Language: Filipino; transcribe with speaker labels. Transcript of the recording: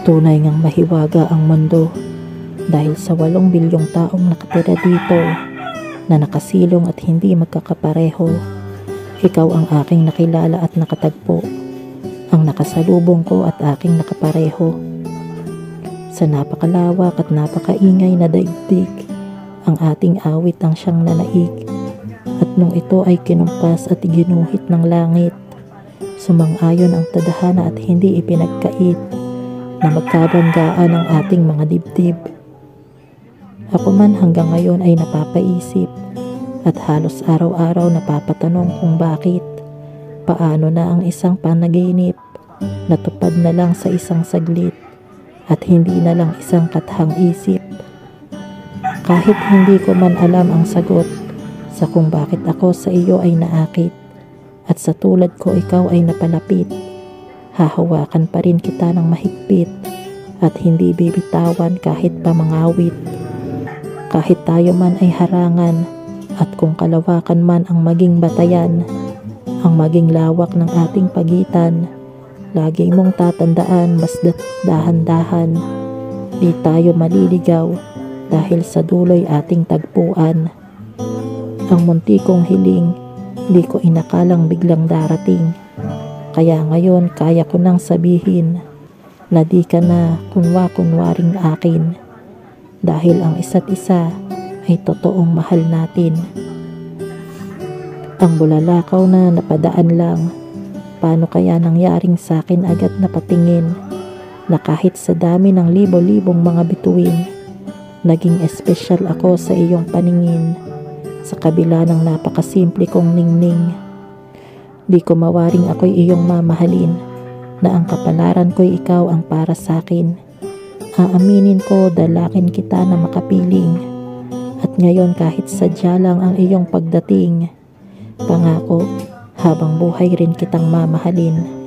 Speaker 1: Tunay ngang mahiwaga ang mundo dahil sa 8 bilyong taong nakatira dito na nakasilong at hindi magkakapareho. Ikaw ang aking nakilala at nakatagpo, ang nakasalubong ko at aking nakapareho. Sa napakalawak at napakaingay na daigdig, ang ating awit ang siyang nanaig. At nung ito ay kinumpas at ginuhit ng langit, sumang-ayon ang tadhana at hindi ipinagkait na magkabanggaan ang ating mga dibdib. Ako man hanggang ngayon ay napapaisip at halos araw-araw napapatanong kung bakit, paano na ang isang panaginip natupad na lang sa isang saglit at hindi na lang isang kathang isip. Kahit hindi ko man alam ang sagot sa kung bakit ako sa iyo ay naakit at sa tulad ko ikaw ay napalapit, hahawakan pa rin kita ng mahigpit at hindi bibitawan kahit pamangawit. Kahit tayo man ay harangan at kung kalawakan man ang maging batayan, ang maging lawak ng ating pagitan, lagi mong tatandaan mas dahan-dahan. Di tayo maliligaw dahil sa duloy ating tagpuan. Ang munti kong hiling, di ko inakalang biglang darating. Kaya ngayon kaya ko nang sabihin na di ka na kunwa-kunwaring akin. Dahil ang isa't isa ay totoong mahal natin. Ang bulalakaw na napadaan lang, paano kaya nangyaring sa akin agad na patingin na kahit sa dami ng libo-libong mga bituin, naging espesyal ako sa iyong paningin, sa kabila ng napakasimple kong ningning. Di ko mawaring ako'y iyong mamahalin, na ang kapalaran ko'y ikaw ang para sa akin. Aaminin ko dalakin kita na makapiling, at ngayon kahit sadya lang ang iyong pagdating, pangako habang buhay rin kitang mamahalin.